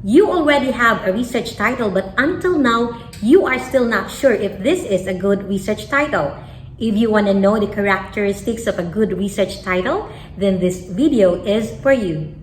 You already have a research title, but until now, you are still not sure if this is a good research title. If you want to know the characteristics of a good research title, then this video is for you.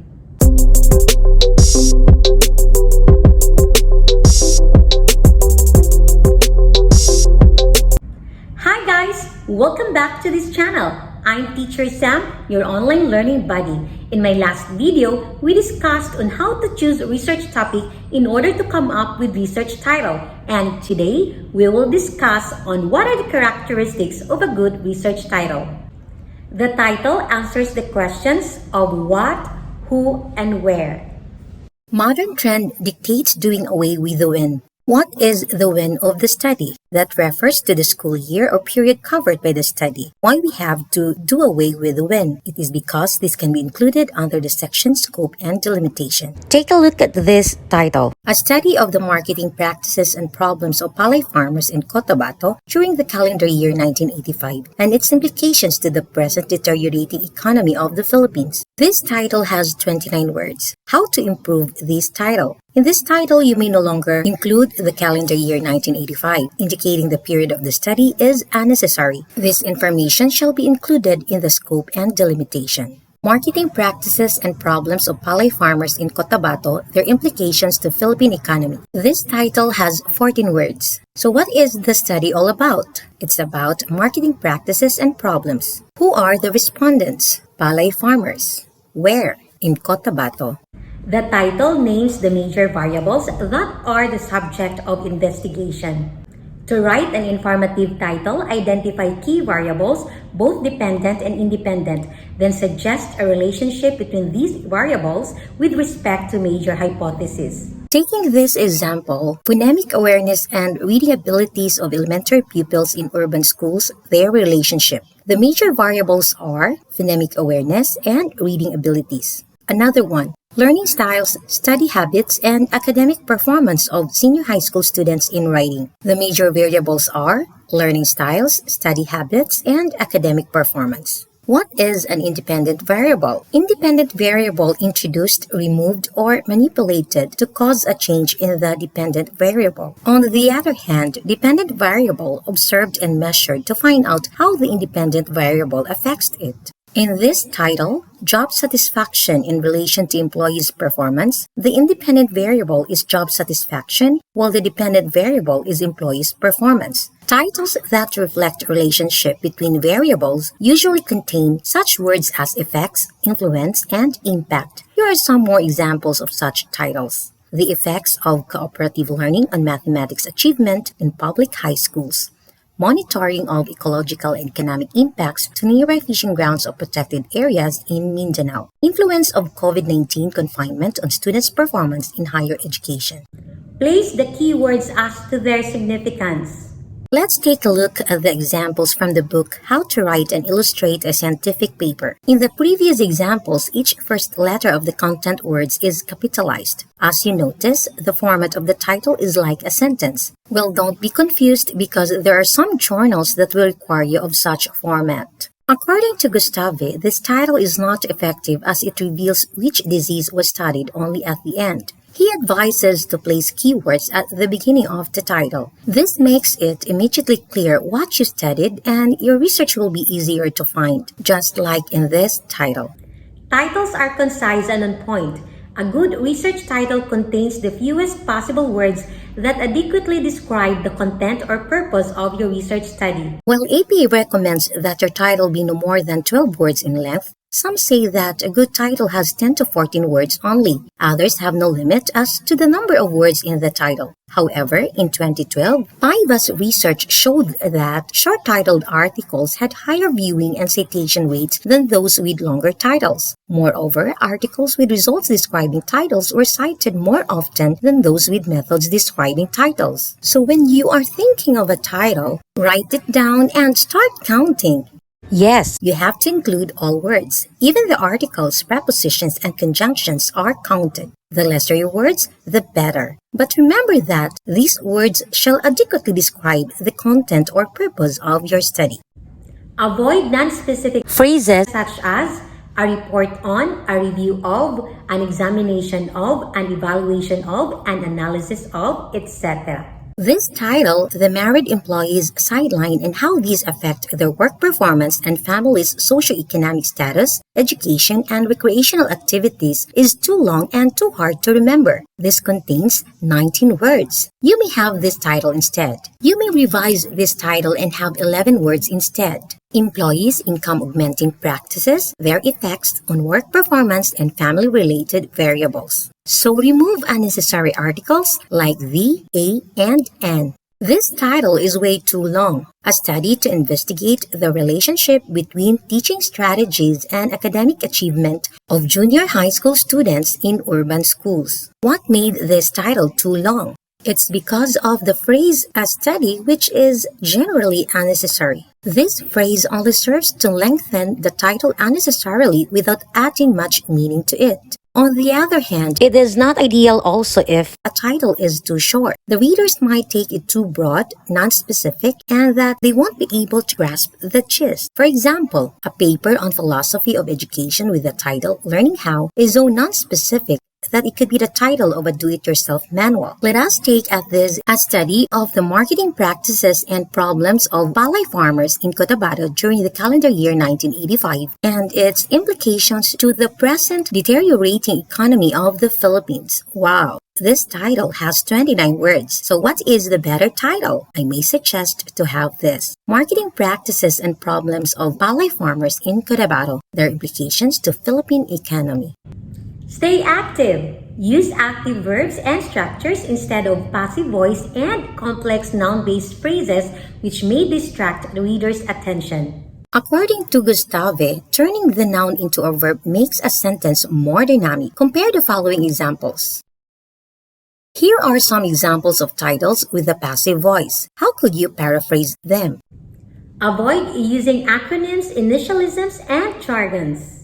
Hi guys! Welcome back to this channel. I'm Teacher Sam, your online learning buddy. In my last video, we discussed on how to choose a research topic in order to come up with research title. And today, we will discuss on what are the characteristics of a good research title. The title answers the questions of what, who, and where. Modern trend dictates doing away with the when. What is the when of the study? That refers to the school year or period covered by the study. Why we have to do away with the when? It is because this can be included under the section scope and delimitation. Take a look at this title. A study of the marketing practices and problems of palay farmers in Cotabato during the calendar year 1985 and its implications to the present deteriorating economy of the Philippines. This title has 29 words. How to improve this title? In this title, you may no longer include the calendar year 1985, indicating the period of the study is unnecessary. This information shall be included in the scope and delimitation. Marketing practices and problems of palay farmers in Cotabato, their implications to Philippine economy. This title has 14 words. So what is the study all about? It's about marketing practices and problems. Who are the respondents? Palay farmers. Where? In Cotabato. The title names the major variables that are the subject of investigation. To write an informative title, identify key variables, both dependent and independent, then suggest a relationship between these variables with respect to major hypotheses. Taking this example, phonemic awareness and reading abilities of elementary pupils in urban schools, their relationship. The major variables are phonemic awareness and reading abilities. Another one, learning styles, study habits, and academic performance of senior high school students in writing. The major variables are learning styles, study habits, and academic performance. What is an independent variable? Independent variable introduced, removed, or manipulated to cause a change in the dependent variable. On the other hand, dependent variable observed and measured to find out how the independent variable affects it. In this title, Job Satisfaction in relation to employees' performance, the independent variable is job satisfaction, while the dependent variable is employees' performance. Titles that reflect relationship between variables usually contain such words as effects, influence, and impact. Here are some more examples of such titles. The effects of cooperative learning on mathematics achievement in public high schools. Monitoring of ecological and economic impacts to nearby fishing grounds of protected areas in Mindanao. Influence of COVID-19 confinement on students' performance in higher education. Place the keywords as to their significance. Let's take a look at the examples from the book How to Write and Illustrate a Scientific Paper. In the previous examples, each first letter of the content words is capitalized. As you notice, the format of the title is like a sentence. Well, don't be confused because there are some journals that will require you of such format. According to Gustave, this title is not effective as it reveals which disease was studied only at the end. He advises to place keywords at the beginning of the title. This makes it immediately clear what you studied and your research will be easier to find, just like in this title. Titles are concise and on point. A good research title contains the fewest possible words that adequately describe the content or purpose of your research study. While APA recommends that your title be no more than 12 words in length, some say that a good title has 10 to 14 words only. Others have no limit as to the number of words in the title. However, in 2012, PIVA's research showed that short-titled articles had higher viewing and citation rates than those with longer titles. Moreover, articles with results describing titles were cited more often than those with methods describing titles. So when you are thinking of a title, write it down and start counting. Yes, you have to include all words. Even the articles, prepositions, and conjunctions are counted. The lesser your words, the better. But remember that these words shall adequately describe the content or purpose of your study. Avoid non-specific phrases such as a report on, a review of, an examination of, an evaluation of, an analysis of, etc. This title, The Married Employees Sideline and How These Affect Their Work Performance and Families' Socio-economic Status, Education, and Recreational Activities, is too long and too hard to remember. This contains 19 words. You may have this title instead. You may revise this title and have 11 words instead. Employees' income augmenting practices, their effects on work performance and family-related variables. So remove unnecessary articles like the, a, and an. This title is way too long. A study to investigate the relationship between teaching strategies and academic achievement of junior high school students in urban schools. What made this title too long? It's because of the phrase "a study," which is generally unnecessary. This phrase only serves to lengthen the title unnecessarily without adding much meaning to it. On the other hand, it is not ideal also if a title is too short. The readers might take it too broad, non-specific, and that they won't be able to grasp the gist. For example, a paper on philosophy of education with the title "Learning How" is so non-specific that it could be the title of a do-it-yourself manual. Let us take at this a study of the marketing practices and problems of palay farmers in Cotabato during the calendar year 1985 and its implications to the present deteriorating economy of the Philippines. Wow! This title has 29 words. So what is the better title? I may suggest to have this: Marketing Practices and Problems of Palay Farmers in Cotabato, Their Implications to Philippine Economy. Stay active. Use active verbs and structures instead of passive voice and complex noun-based phrases which may distract the reader's attention. According to Gustave, turning the noun into a verb makes a sentence more dynamic. Compare the following examples. Here are some examples of titles with a passive voice. How could you paraphrase them? Avoid using acronyms, initialisms, and jargons.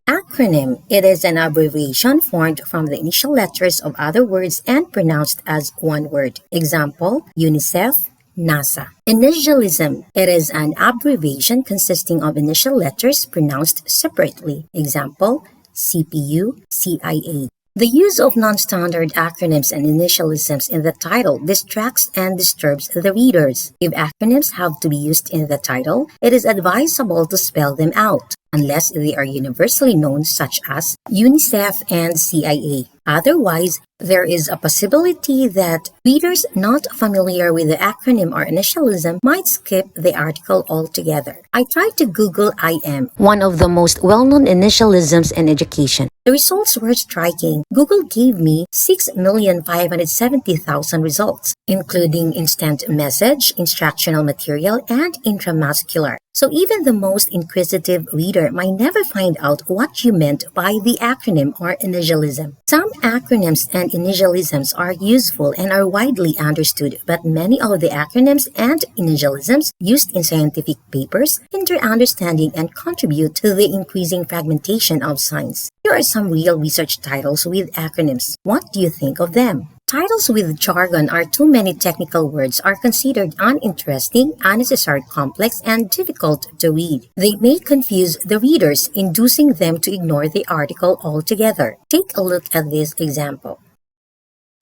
Acronym. It is an abbreviation formed from the initial letters of other words and pronounced as one word. Example, UNICEF, NASA. Initialism. It is an abbreviation consisting of initial letters pronounced separately. Example, CPU, CIA. The use of non-standard acronyms and initialisms in the title distracts and disturbs the readers. If acronyms have to be used in the title, it is advisable to spell them out, unless they are universally known such as UNICEF and CIA. Otherwise, there is a possibility that readers not familiar with the acronym or initialism might skip the article altogether. I tried to Google IM, one of the most well-known initialisms in education. The results were striking. Google gave me 6,570,000 results, including instant message, instructional material, and intramuscular. So even the most inquisitive reader might never find out what you meant by the acronym or initialism. Some acronyms and initialisms are useful and are widely understood, but many of the acronyms and initialisms used in scientific papers hinder understanding and contribute to the increasing fragmentation of science. Here are some real research titles with acronyms. What do you think of them? Titles with jargon or too many technical words are considered uninteresting, unnecessary, complex, and difficult to read. They may confuse the readers, inducing them to ignore the article altogether. Take a look at this example.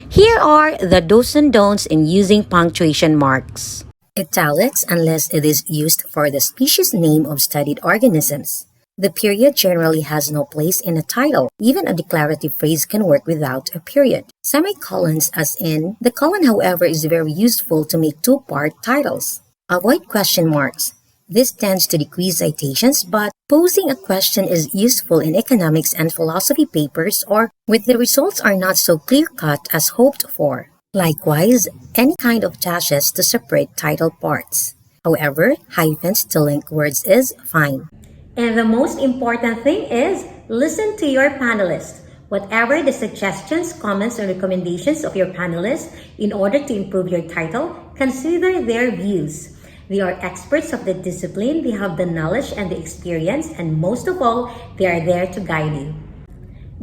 Here are the do's and don'ts in using punctuation marks. Italics unless it is used for the species name of studied organisms. The period generally has no place in a title. Even a declarative phrase can work without a period. Semicolons as in. The colon, however, is very useful to make two-part titles. Avoid question marks. This tends to decrease citations, but posing a question is useful in economics and philosophy papers or when the results are not so clear-cut as hoped for. Likewise, any kind of dashes to separate title parts. However, hyphens to link words is fine. And the most important thing is, listen to your panelists. Whatever the suggestions, comments, or recommendations of your panelists in order to improve your title, consider their views. They are experts of the discipline, they have the knowledge and the experience, and most of all, they are there to guide you.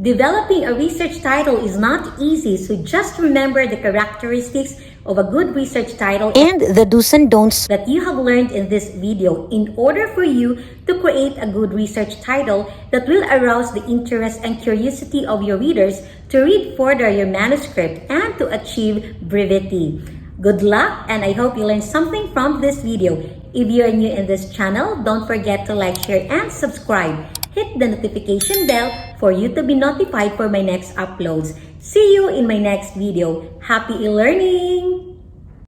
Developing a research title is not easy, so just remember the characteristics of a good research title and the do's and don'ts that you have learned in this video in order for you to create a good research title that will arouse the interest and curiosity of your readers to read further your manuscript and to achieve brevity. Good luck, and I hope you learned something from this video. If you are new in this channel, don't forget to like, share, and subscribe. Hit the notification bell for you to be notified for my next uploads. See you in my next video. Happy e-learning!